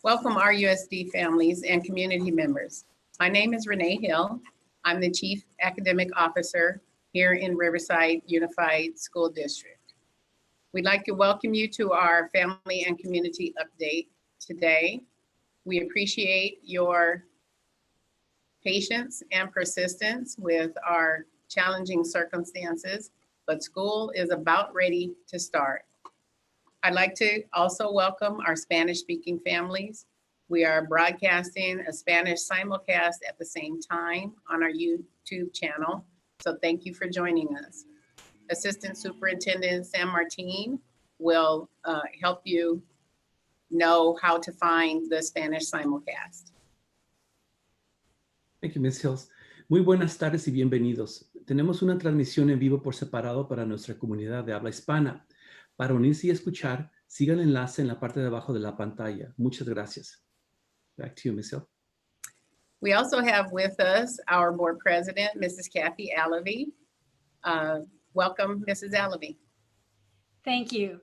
Welcome RUSD families and community members. My name is Renee Hill. I'm the Chief Academic Officer here in Riverside Unified School District. We'd like to welcome you to our family and community update today. We appreciate your patience and persistence with our challenging circumstances, but school is about ready to start. I'd like to also welcome our Spanish-speaking families. We are broadcasting a Spanish simulcast at the same time on our YouTube channel, so thank you for joining us. Assistant Superintendent San Martin will help you know how to find the Spanish simulcast. Thank you, Ms. Hills. Muy buenas tardes y bienvenidos. Tenemos una transmisión en vivo por separado para nuestra comunidad de habla hispana. Para unirse y escuchar, siga el enlace en la parte de abajo de la pantalla. Muchas gracias. Back to you, Ms. Hill. We also have with us our board president, Mrs. Kathy Allavy. Welcome, Mrs. Allavy. Thank you.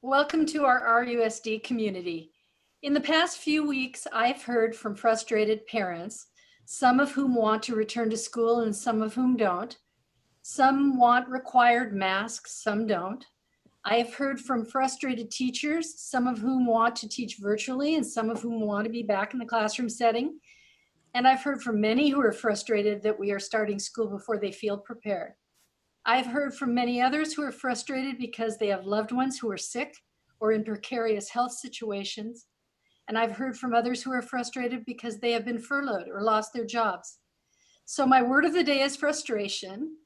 Welcome to our RUSD community. In the past few weeks, I've heard from frustrated parents, some of whom want to return to school and some of whom don't. Some want required masks, some don't. I have heard from frustrated teachers, some of whom want to teach virtually and some of whom want to be back in the classroom setting. And I've heard from many who are frustrated that we are starting school before they feel prepared. I've heard from many others who are frustrated because they have loved ones who are sick or in precarious health situations. And I've heard from others who are frustrated because they have been furloughed or lost their jobs. So my word of the day is frustration.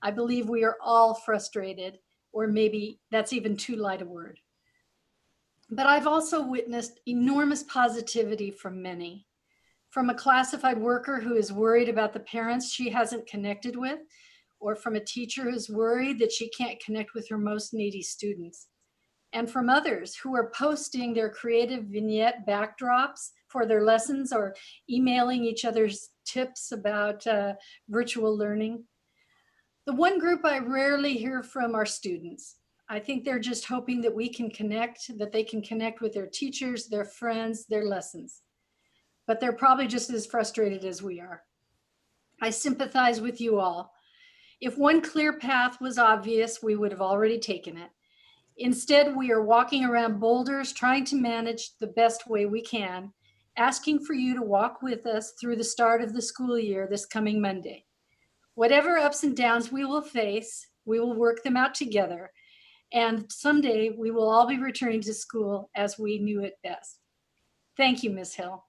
I believe we are all frustrated, or maybe that's even too light a word. But I've also witnessed enormous positivity from many. From a classified worker who is worried about the parents she hasn't connected with, or from a teacher who's worried that she can't connect with her most needy students. And from others who are posting their creative vignette backdrops for their lessons or emailing each other's tips about virtual learning. The one group I rarely hear from are students. I think they're just hoping that we can connect, that they can connect with their teachers, their friends, their lessons. But they're probably just as frustrated as we are. I sympathize with you all. If one clear path was obvious, we would have already taken it. Instead, we are walking around boulders, trying to manage the best way we can, asking for you to walk with us through the start of the school year this coming Monday. Whatever ups and downs we will face, we will work them out together. And someday we will all be returning to school as we knew it best. Thank you, Ms. Hill.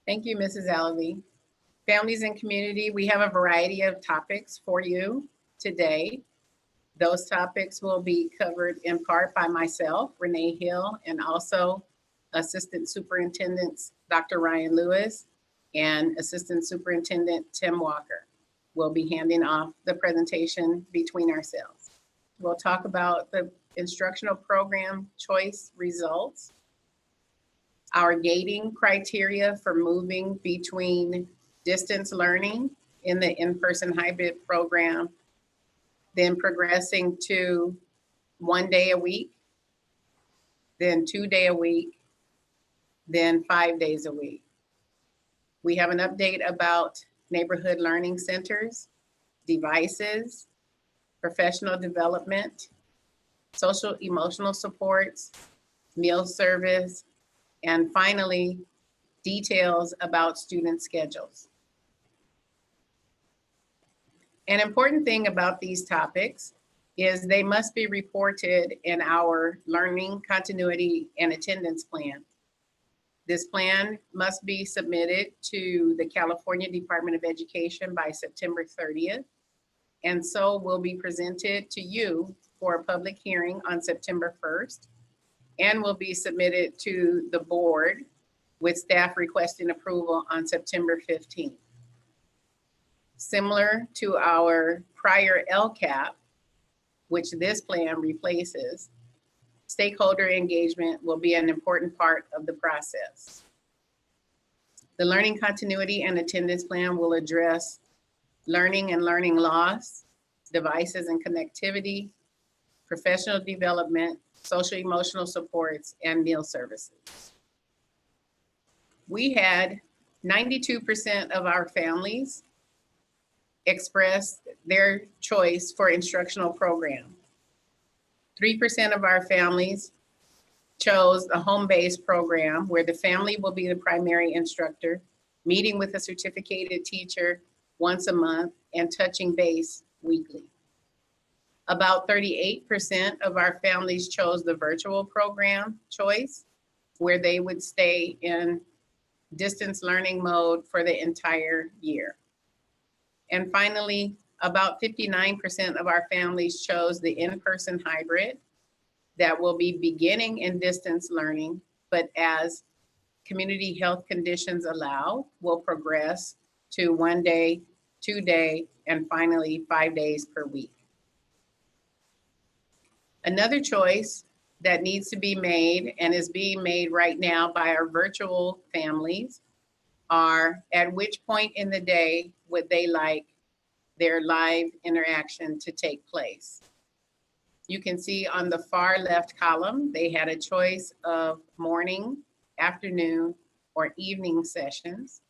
Thank you, Mrs. Allavy. Families and community, we have a variety of topics for you today. Those topics will be covered in part by myself, Renee Hill, and also Assistant Superintendents Dr. Ryan Lewis and Assistant Superintendent Tim Walker. We'll be handing off the presentation between ourselves. We'll talk about the instructional program choice results, our gating criteria for moving between distance learning in the in-person hybrid program, then progressing to 1 day a week, then 2 day a week, then 5 days a week. We have an update about neighborhood learning centers, devices, professional development, social emotional supports, meal service, and finally, details about student schedules. An important thing about these topics is they must be reported in our learning continuity and attendance plan. This plan must be submitted to the California Department of Education by September 30th, and so will be presented to you for a public hearing on September 1st, and will be submitted to the board with staff requesting approval on September 15th. Similar to our prior LCAP, which this plan replaces, stakeholder engagement will be an important part of the process. The learning continuity and attendance plan will address learning and learning loss, devices and connectivity, professional development, social emotional supports, and meal services. we had 92% of our families express their choice for instructional program. 3% of our families chose a home-based program where the family will be the primary instructor, meeting with a certificated teacher once a month and touching base weekly. About 38% of our families chose the virtual program choice, where they would stay in distance learning mode for the entire year. And finally, about 59% of our families chose the in-person hybrid that will be beginning in distance learning, but as community health conditions allow, will progress to 1 day, 2 day, and finally 5 days per week. Another choice that needs to be made and is being made right now by our virtual families are at which point in the day would they like their live interaction to take place. You can see on the far left column, they had a choice of morning, afternoon, or evening sessions.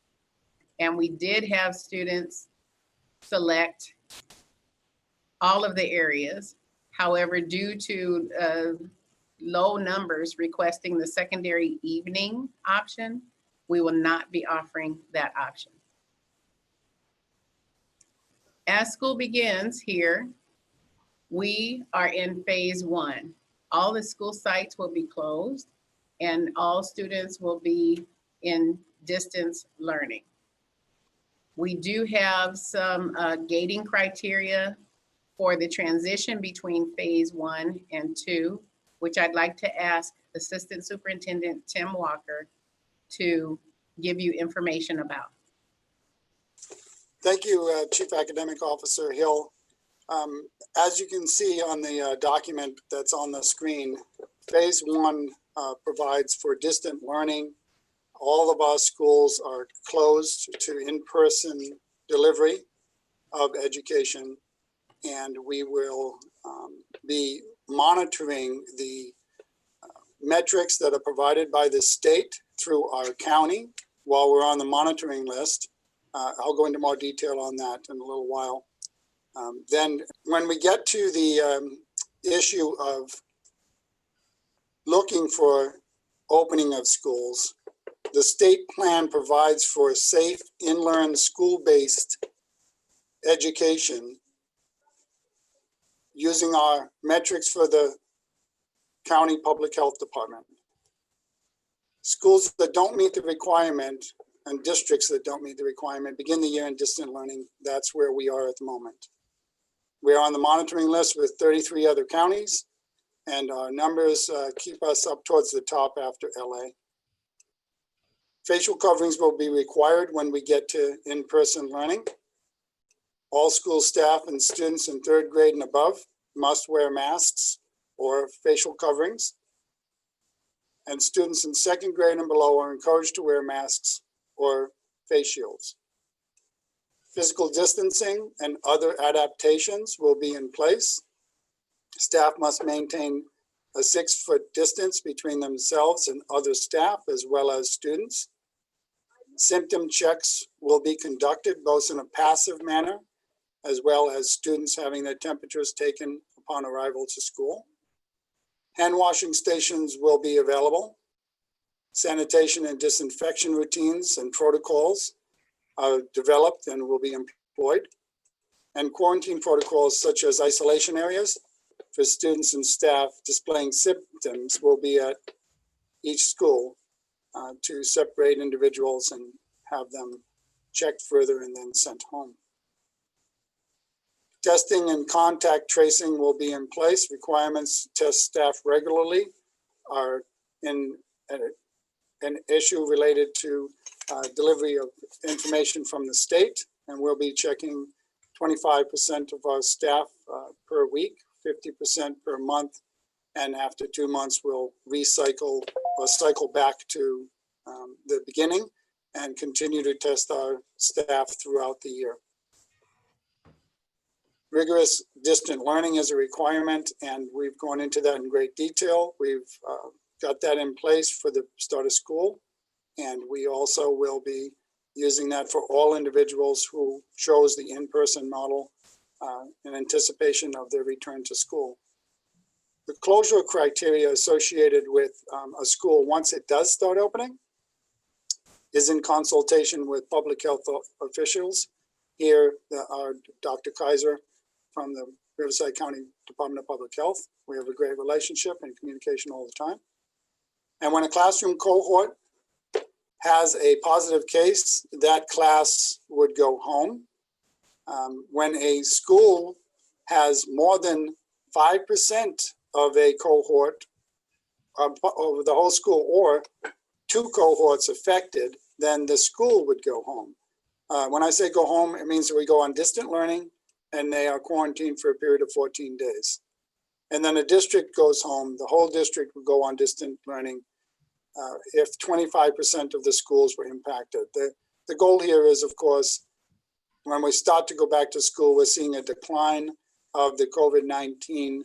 And we did have students select all of the areas. However, due to low numbers requesting the secondary evening option, we will not be offering that option. As school begins here, we are in phase 1. All the school sites will be closed and all students will be in distance learning. We do have some gating criteria for the transition between phase 1 and 2, which I'd like to ask Assistant Superintendent Tim Walker to give you information about. Thank you, Chief Academic Officer Hill. As you can see on the document that's on the screen, phase 1 provides for distant learning. All of our schools are closed to in-person delivery of education, and we will be monitoring the metrics that are provided by the state through our county while we're on the monitoring list. I'll go into more detail on that in a little while. Then when we get to the issue of looking for opening of schools, the state plan provides for safe in-learn school-based education using our metrics for the county public health department. Schools that don't meet the requirement and districts that don't meet the requirement begin the year in distant learning. That's where we are at the moment. We are on the monitoring list with 33 other counties, and our numbers keep us up towards the top after LA. Facial coverings will be required when we get to in-person learning. All school staff and students in 3rd grade and above must wear masks or facial coverings. And students in 2nd grade and below are encouraged to wear masks or face shields. Physical distancing and other adaptations will be in place. Staff must maintain a 6-foot distance between themselves and other staff as well as students. Symptom checks will be conducted both in a passive manner as well as students having their temperatures taken upon arrival to school. Hand washing stations will be available. Sanitation and disinfection routines and protocols are developed and will be employed. And quarantine protocols such as isolation areas for students and staff displaying symptoms will be at each school to separate individuals and have them checked further and then sent home. Testing and contact tracing will be in place. Requirements to test staff regularly are in an issue related to delivery of information from the state, and we'll be checking 25% of our staff per week, 50% per month, and after 2 months we'll recycle or cycle back to the beginning and continue to test our staff throughout the year. Rigorous distant learning is a requirement, and we've gone into that in great detail. We've got that in place for the start of school. And we also will be using that for all individuals who chose the in-person model in anticipation of their return to school. The closure criteria associated with a school once it does start opening is in consultation with public health officials. Here are Dr. Kaiser from the Riverside County Department of Public Health. We have a great relationship and communication all the time. And when a classroom cohort has a positive case, that class would go home. When a school has more than 5% of a cohort over the whole school or 2 cohorts affected, then the school would go home. When I say go home, it means that we go on distant learning and they are quarantined for a period of 14 days. And then a district goes home, the whole district would go on distant learning if 25% of the schools were impacted. The goal here is, of course, when we start to go back to school, we're seeing a decline of the COVID-19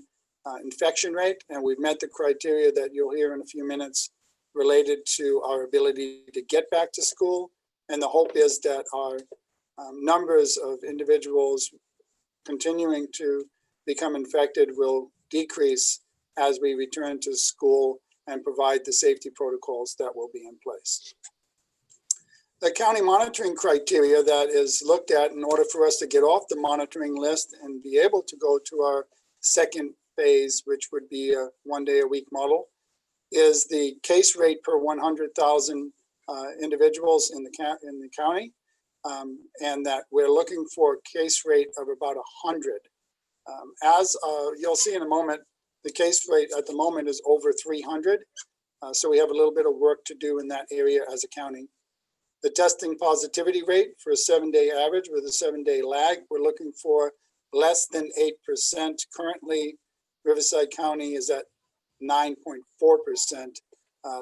infection rate, and we've met the criteria that you'll hear in a few minutes related to our ability to get back to school. And the hope is that our numbers of individuals continuing to become infected will decrease as we return to school and provide the safety protocols that will be in place. The county monitoring criteria that is looked at in order for us to get off the monitoring list and be able to go to our second phase, which would be a 1-day-a-week model, is the case rate per 100,000 individuals in the county, and that we're looking for a case rate of about 100. As you'll see in a moment, the case rate at the moment is over 300, so we have a little bit of work to do in that area as a county. The testing positivity rate for a 7-day average with a 7-day lag, we're looking for less than 8%. Currently, Riverside County is at 9.4%.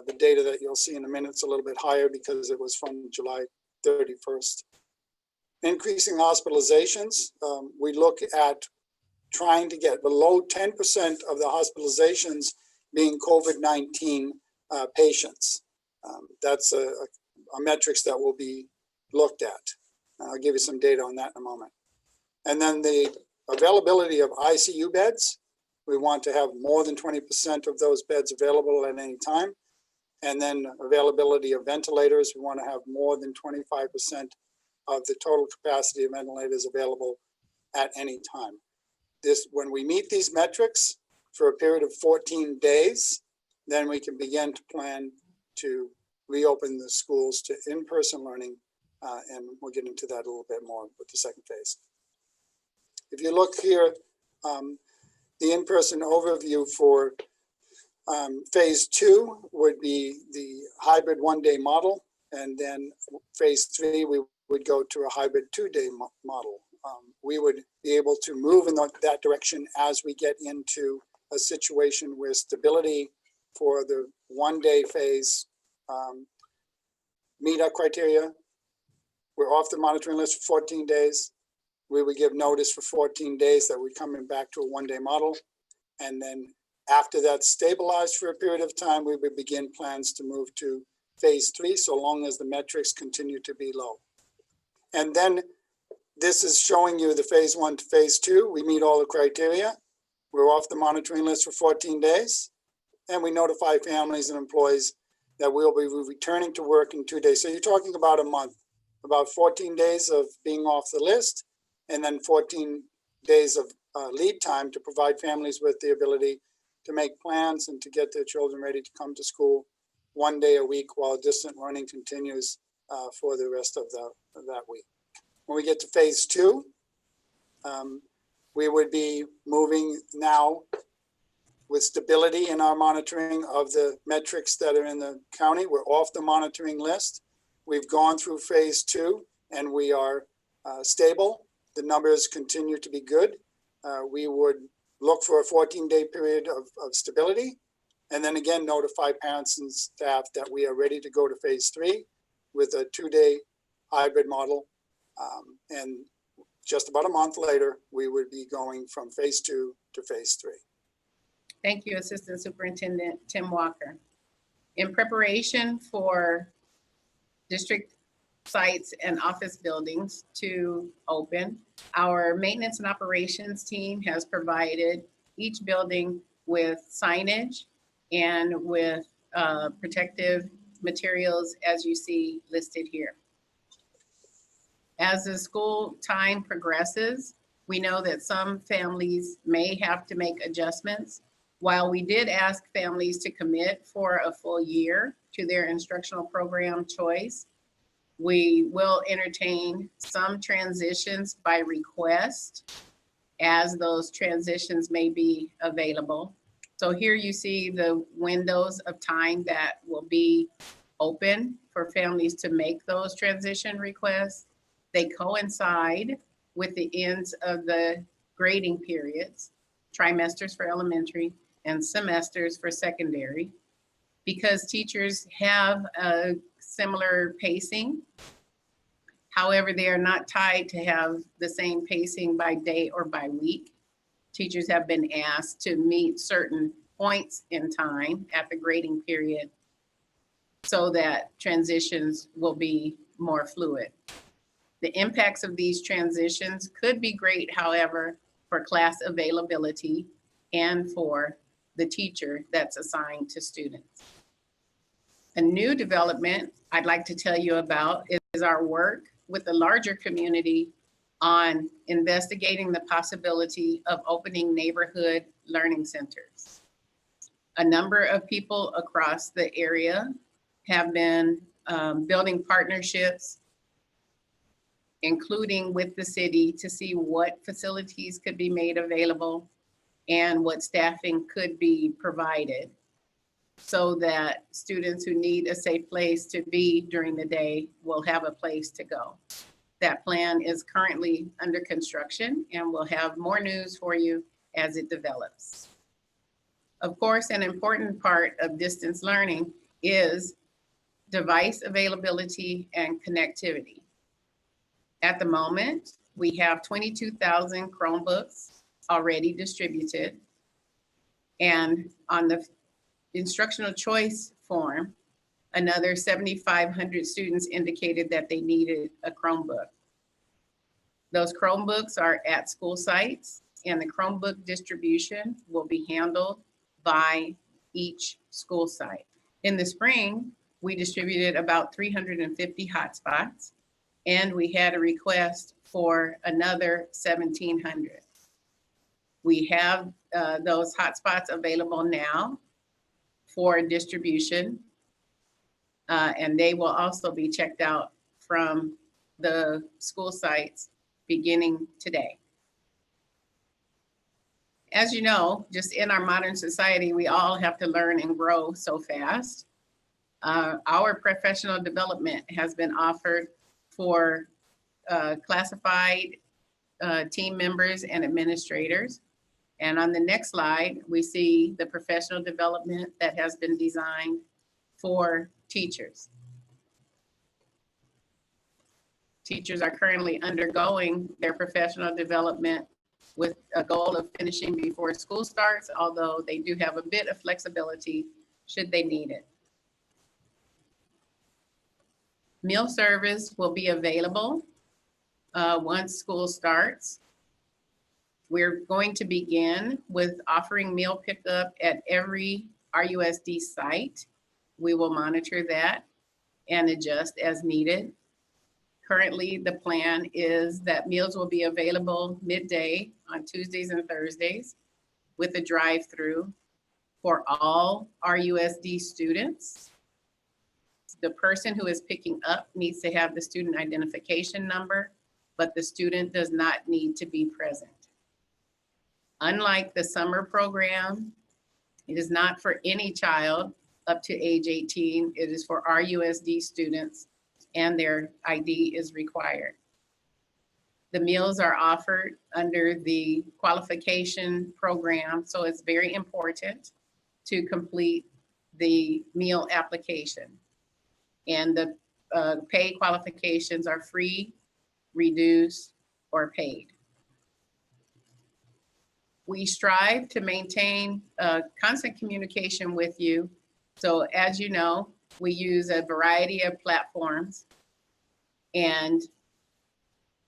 The data that you'll see in a minute is a little bit higher because it was from July 31st. Increasing hospitalizations, we look at trying to get below 10% of the hospitalizations being COVID-19 patients. That's a metrics that will be looked at. I'll give you some data on that in a moment. And then the availability of ICU beds, we want to have more than 20% of those beds available at any time. And then availability of ventilators, we want to have more than 25% of the total capacity of ventilators available at any time. When we meet these metrics for a period of 14 days, then we can begin to plan to reopen the schools to in-person learning, and we'll get into that a little bit more with the second phase. If you look here, the in-person overview for phase 2 would be the hybrid 1-day model, and then phase 3 we would go to a hybrid 2-day model. We would be able to move in that direction as we get into a situation where stability for the 1-day phase meet our criteria. We're off the monitoring list for 14 days. We would give notice for 14 days that we're coming back to a 1-day model. And then after that's stabilized for a period of time, we would begin plans to move to phase 3, so long as the metrics continue to be low. And then this is showing you the phase 1 to phase 2. We meet all the criteria. We're off the monitoring list for 14 days. And we notify families and employees that we'll be returning to work in 2 days. So you're talking about a month, about 14 days of being off the list, and then 14 days of lead time to provide families with the ability to make plans and to get their children ready to come to school 1 day a week while distant learning continues for the rest of that week. When we get to phase 2, we would be moving now with stability in our monitoring of the metrics that are in the county. We're off the monitoring list. We've gone through phase 2 and we are stable. The numbers continue to be good. We would look for a 14-day period of stability, and then again notify parents and staff that we are ready to go to phase 3 with a 2-day hybrid model. And just about a month later, we would be going from phase 2 to phase 3. Thank you, Assistant Superintendent Tim Walker. In preparation for district sites and office buildings to open. Our maintenance and operations team has provided each building with signage and with protective materials as you see listed here. As the school time progresses, we know that some families may have to make adjustments. While we did ask families to commit for a full year to their instructional program choice, we will entertain some transitions by request as those transitions may be available. So here you see the windows of time that will be open for families to make those transition requests. They coincide with the ends of the grading periods, trimesters for elementary and semesters for secondary, because teachers have a similar pacing. However, they are not tied to have the same pacing by day or by week. Teachers have been asked to meet certain points in time at the grading period so that transitions will be more fluid. The impacts of these transitions could be great, however, for class availability and for the teacher that's assigned to students. A new development I'd like to tell you about is our work with the larger community on investigating the possibility of opening neighborhood learning centers. A number of people across the area have been building partnerships, including with the city, to see what facilities could be made available and what staffing could be provided so that students who need a safe place to be during the day will have a place to go. That plan is currently under construction and we'll have more news for you as it develops. Of course, an important part of distance learning is device availability and connectivity. At the moment, we have 22,000 Chromebooks already distributed. And on the instructional choice form, another 7,500 students indicated that they needed a Chromebook. Those Chromebooks are at school sites, and the Chromebook distribution will be handled by each school site. In the spring, we distributed about 350 hotspots, and we had a request for another 1,700. We have those hotspots available now for distribution, and they will also be checked out from the school sites beginning today. As you know, just in our modern society, we all have to learn and grow so fast. Our professional development has been offered for classified team members and administrators. And on the next slide, we see the professional development that has been designed for teachers. Teachers are currently undergoing their professional development with a goal of finishing before school starts, although they do have a bit of flexibility should they need it. Meal service will be available once school starts. We're going to begin with offering meal pickup at every RUSD site. We will monitor that and adjust as needed. Currently, the plan is that meals will be available midday on Tuesdays and Thursdays with a drive-through for all RUSD students. The person who is picking up needs to have the student identification number, but the student does not need to be present. Unlike the summer program, it is not for any child up to age 18. It is for RUSD students, and their ID is required. The meals are offered under the qualification program, so it's very important to complete the meal application. And the pay qualifications are free, reduced, or paid. We strive to maintain constant communication with you. So as you know, We use a variety of platforms. And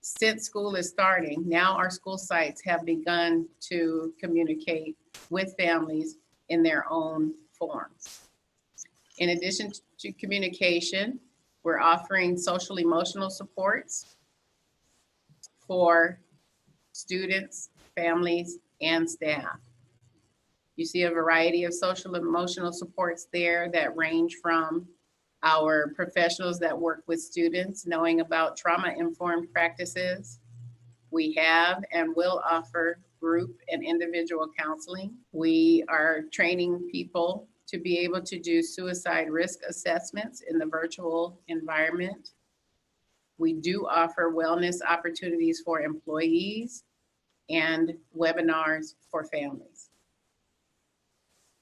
since school is starting, now our school sites have begun to communicate with families in their own forms. In addition to communication, we're offering social emotional supports for students, families, and staff. You see a variety of social emotional supports there that range from our professionals that work with students, knowing about trauma-informed practices. We have and will offer group and individual counseling. We are training people to be able to do suicide risk assessments in the virtual environment. We do offer wellness opportunities for employees and webinars for families.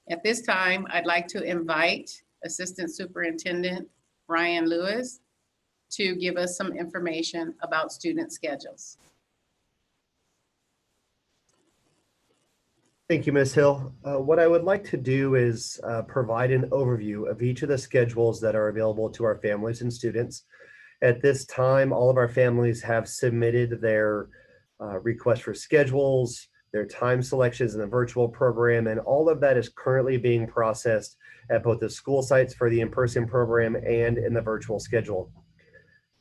At this time, I'd like to invite Assistant Superintendent Ryan Lewis to give us some information about student schedules. Thank you, Ms. Hill. What I would like to do is provide an overview of each of the schedules that are available to our families and students. At this time, all of our families have submitted their request for schedules, their time selections in the virtual program, and all of that is currently being processed at both the school sites for the in-person program and in the virtual schedule.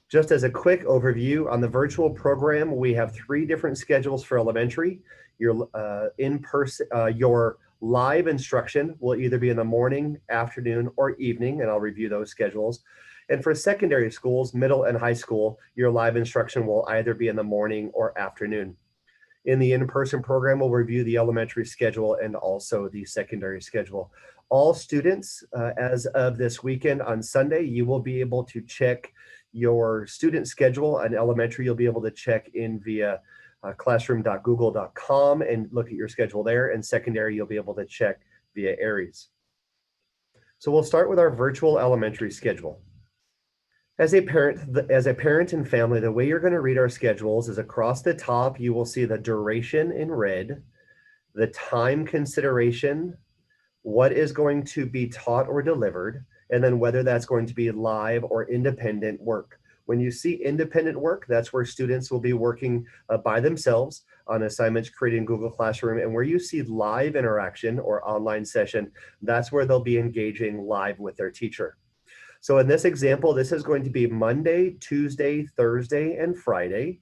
Just as a quick overview, on the virtual program, we have 3 different schedules for elementary. Your your live instruction will either be in the morning, afternoon, or evening, and I'll review those schedules. And for secondary schools, middle and high school, your live instruction will either be in the morning or afternoon. In the in-person program, we'll review the elementary schedule and also the secondary schedule. All students, as of this weekend on Sunday, you will be able to check your student schedule. On elementary, you'll be able to check in via classroom.google.com and look at your schedule there. And secondary, you'll be able to check via Aries. So we'll start with our virtual elementary schedule. As a parent and family, the way you're going to read our schedules is across the top, you will see the duration in red, the time consideration, what is going to be taught or delivered, and then whether that's going to be live or independent work. When you see independent work, that's where students will be working by themselves on assignments created in Google Classroom. And where you see live interaction or online session, that's where they'll be engaging live with their teacher. So in this example, this is going to be Monday, Tuesday, Thursday, and Friday,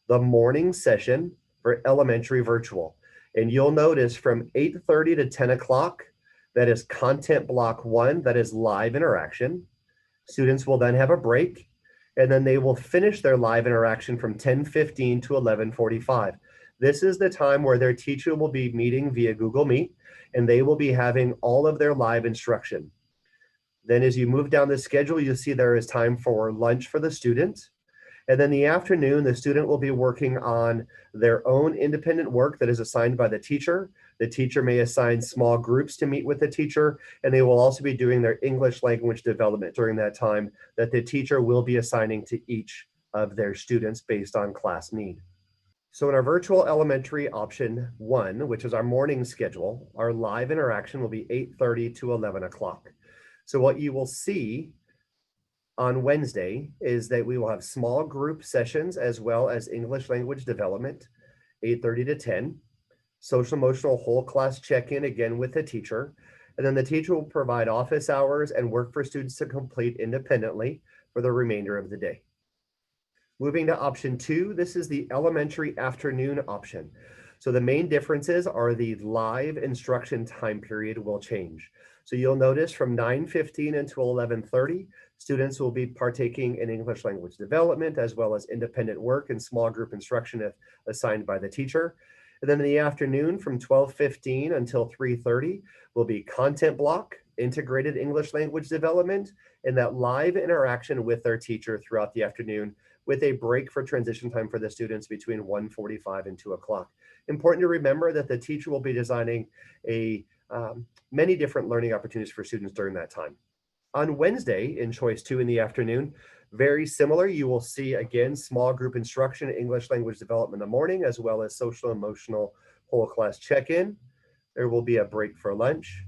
the morning session for elementary virtual. And you'll notice from 8:30 to 10 o'clock, that is content block 1, that is live interaction. Students will then have a break, and then they will finish their live interaction from 10:15 to 11:45. This is the time where their teacher will be meeting via Google Meet, and they will be having all of their live instruction. Then as you move down the schedule, you'll see there is time for lunch for the student. And then the afternoon, the student will be working on their own independent work that is assigned by the teacher. The teacher may assign small groups to meet with the teacher, and they will also be doing their English language development during that time that the teacher will be assigning to each of their students based on class need. So in our virtual elementary option 1, which is our morning schedule, our live interaction will be 8:30 to 11 o'clock. So what you will see on Wednesday is that we will have small group sessions as well as English language development, 8:30 to 10, social emotional whole class check-in again with the teacher, and then the teacher will provide office hours and work for students to complete independently for the remainder of the day. Moving to option 2, this is the elementary afternoon option. So the main differences are the live instruction time period will change. So you'll notice from 9:15 until 11:30, students will be partaking in English language development as well as independent work and small group instruction if assigned by the teacher. And then in the afternoon from 12:15 until 3:30 will be content block, integrated English language development, and that live interaction with their teacher throughout the afternoon with a break for transition time for the students between 1:45 and 2 o'clock. Important to remember that the teacher will be designing many different learning opportunities for students during that time. On Wednesday, in choice 2 in the afternoon, very similar. You will see, again, small group instruction, English language development in the morning, as well as social emotional whole class check-in. There will be a break for lunch.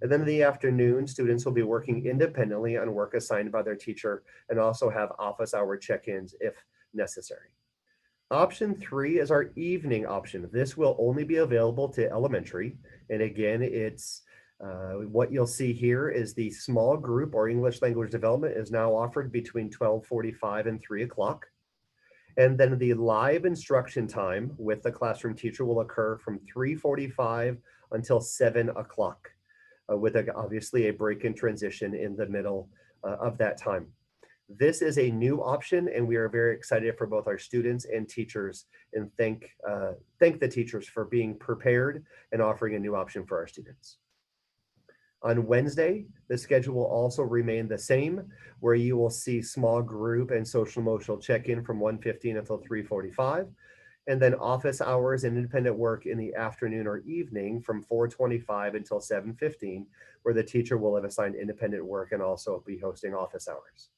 And then in the afternoon, students will be working independently on work assigned by their teacher and also have office hour check-ins if necessary. Option 3 is our evening option. This will only be available to elementary. And again, it's what you'll see here is the small group or English language development is now offered between 12:45 and 3 o'clock. And then the live instruction time with the classroom teacher will occur from 3:45 until 7 o'clock, with obviously a break in transition in the middle of that time. This is a new option, and we are very excited for both our students and teachers, and thank the teachers for being prepared and offering a new option for our students. On Wednesday, the schedule will also remain the same, where you will see small group and social emotional check-in from 1:15 until 3:45, and then office hours and independent work in the afternoon or evening from 4:25 until 7:15, where the teacher will have assigned independent work and also be hosting office hours.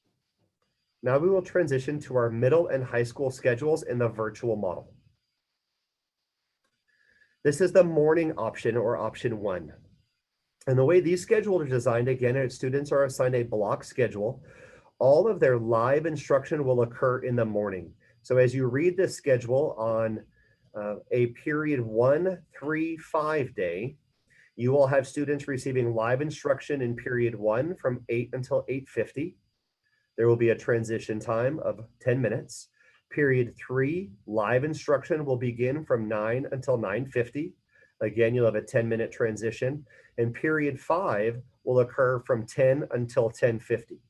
Now we will transition to our middle and high school schedules in the virtual model. This is the morning option, or option 1. And the way these schedules are designed, again, is students are assigned a block schedule. All of their live instruction will occur in the morning. So as you read this schedule on a period 1, 3, 5 day, you will have students receiving live instruction in period 1 from 8 until 8:50. There will be a transition time of 10 minutes. Period 3, live instruction will begin from 9 until 9:50. Again, you'll have a 10-minute transition. And period 5 will occur from 10 until 10:50.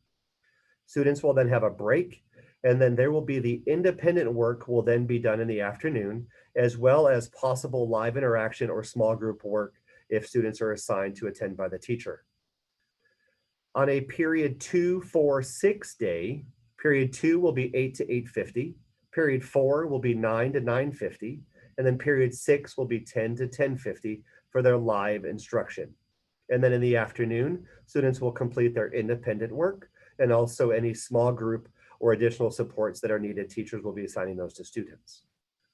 Students will then have a break, and then there will be the independent work will then be done in the afternoon, as well as possible live interaction or small group work if students are assigned to attend by the teacher. On a period 2, 4, 6 day, period 2 will be 8 to 8:50, period 4 will be 9 to 9:50, and then period 6 will be 10 to 10:50 for their live instruction. And then in the afternoon, students will complete their independent work, and also any small group or additional supports that are needed, teachers will be assigning those to students.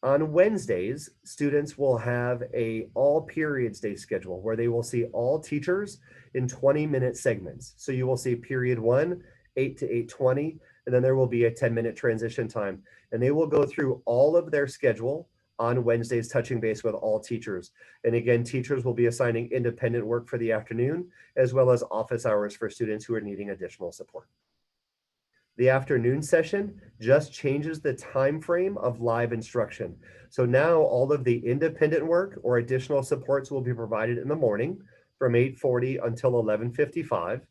On Wednesdays, students will have a all periods day schedule where they will see all teachers in 20-minute segments. So you will see period 1, 8 to 8:20, and then there will be a 10-minute transition time. And they will go through all of their schedule on Wednesdays, touching base with all teachers. And again, teachers will be assigning independent work for the afternoon, as well as office hours for students who are needing additional support. The afternoon session just changes the time frame of live instruction. So now all of the independent work or additional supports will be provided in the morning from 8:40 until 11:55.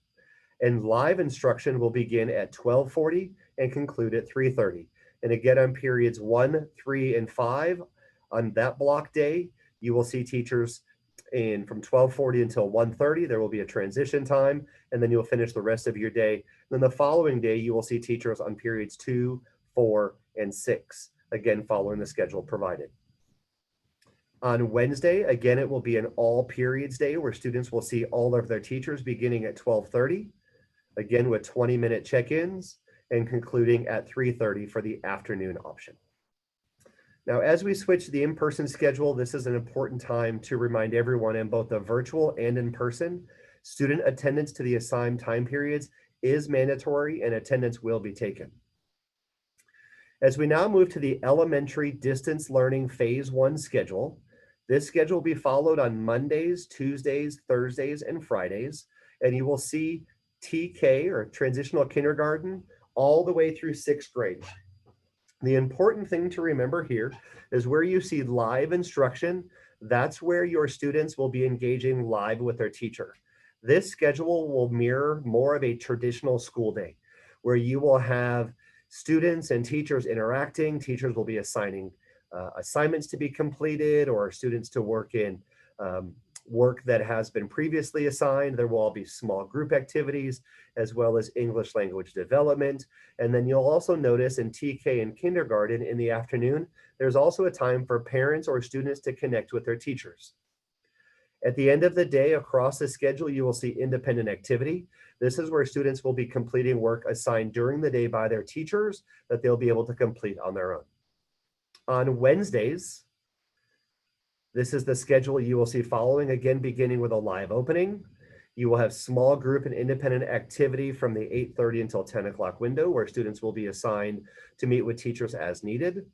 And live instruction will begin at 12:40 and conclude at 3:30. And again, on periods 1, 3, and 5, on that block day, you will see teachers from 12:40 until 1:30. There will be a transition time, and then you'll finish the rest of your day. Then the following day, you will see teachers on periods 2, 4, and 6, again, following the schedule provided. On Wednesday, again, it will be an all periods day where students will see all of their teachers beginning at 12:30, again with 20-minute check-ins, and concluding at 3:30 for the afternoon option. Now, as we switch to the in-person schedule, this is an important time to remind everyone in both the virtual and in person, student attendance to the assigned time periods is mandatory and attendance will be taken. As we now move to the elementary distance learning phase 1 schedule, this schedule will be followed on Mondays, Tuesdays, Thursdays, and Fridays, and you will see TK or transitional kindergarten all the way through 6th grade. The important thing to remember here is where you see live instruction, that's where your students will be engaging live with their teacher. This schedule will mirror more of a traditional school day where you will have students and teachers interacting. Teachers will be assigning assignments to be completed or students to work in work that has been previously assigned. There will all be small group activities as well as English language development. And then you'll also notice in TK and kindergarten in the afternoon, there's also a time for parents or students to connect with their teachers. At the end of the day, across the schedule, you will see independent activity. This is where students will be completing work assigned during the day by their teachers that they'll be able to complete on their own. On Wednesdays, this is the schedule you will see following, again, beginning with a live opening. You will have small group and independent activity from the 8:30 until 10 o'clock window, where students will be assigned to meet with teachers as needed.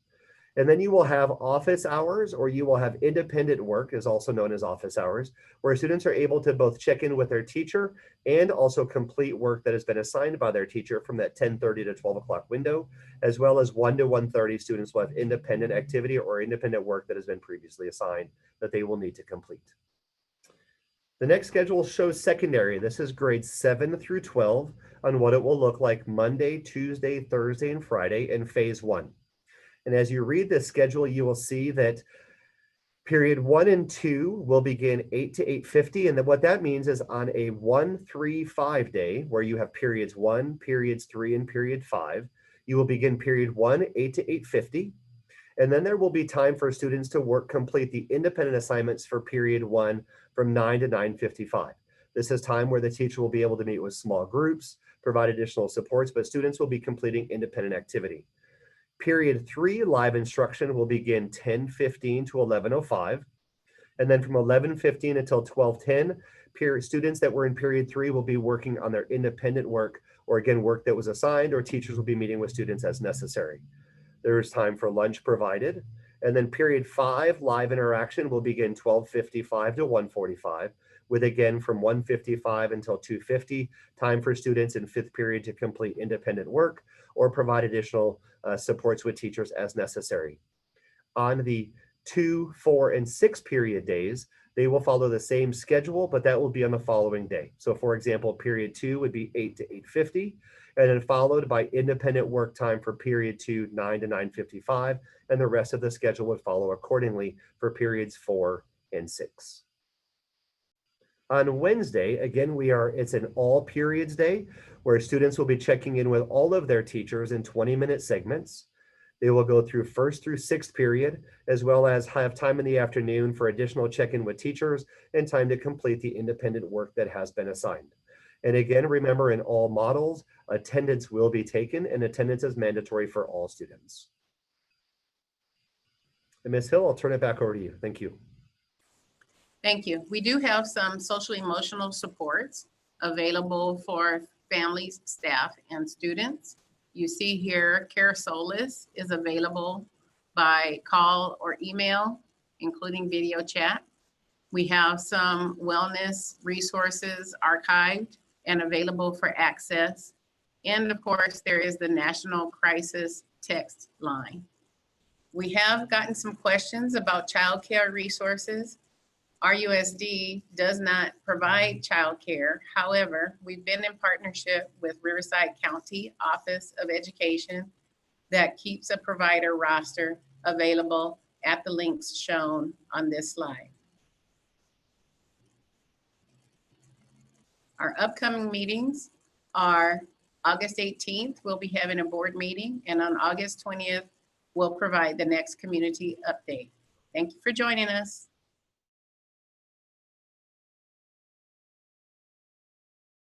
And then you will have office hours, or you will have independent work, is also known as office hours, where students are able to both check in with their teacher and also complete work that has been assigned by their teacher from that 10:30 to 12 o'clock window, as well as 1 to 1:30 students will have independent activity or independent work that has been previously assigned that they will need to complete. The next schedule shows secondary. This is grades 7 through 12 on what it will look like Monday, Tuesday, Thursday, and Friday in phase 1. And as you read this schedule, you will see that period 1 and 2 will begin 8 to 8:50. And then what that means is on a 1-3-5 day, where you have periods 1, periods 3, and period 5, you will begin period 1, 8 to 8:50. And then there will be time for students to complete the independent assignments for period 1 from 9 to 9:55. This is time where the teacher will be able to meet with small groups, provide additional supports, but students will be completing independent activity. Period 3 live instruction will begin 10:15 to 11:05. And then from 11:15 until 12:10, students that were in period 3 will be working on their independent work, or again, work that was assigned, or teachers will be meeting with students as necessary. There is time for lunch provided. And then period 5 live interaction will begin 12:55 to 1:45, with again from 1:55 until 2:50, time for students in 5th period to complete independent work or provide additional supports with teachers as necessary. On the 2, 4, and 6 period days, they will follow the same schedule, but that will be on the following day. So for example, period 2 would be 8 to 8:50, and then followed by independent work time for period 2, 9 to 9:55, and the rest of the schedule would follow accordingly for periods 4 and 6. On Wednesday, again, it's an all periods day where students will be checking in with all of their teachers in 20-minute segments. They will go through 1st through 6th period, as well as have time in the afternoon for additional check-in with teachers and time to complete the independent work that has been assigned. And again, remember, in all models, attendance will be taken, and attendance is mandatory for all students. And Ms. Hill, I'll turn it back over to you. Thank you. Thank you. We do have some social emotional supports available for families, staff, and students. You see here, Care Solace is available by call or email, including video chat. We have some wellness resources archived and available for access. And of course, there is the National Crisis Text Line. We have gotten some questions about childcare resources. RUSD does not provide childcare. However, we've been in partnership with Riverside County Office of Education that keeps a provider roster available at the links shown on this slide. Our upcoming meetings are August 18th, we'll be having a board meeting, and on August 20th, we'll provide the next community update. Thank you for joining us.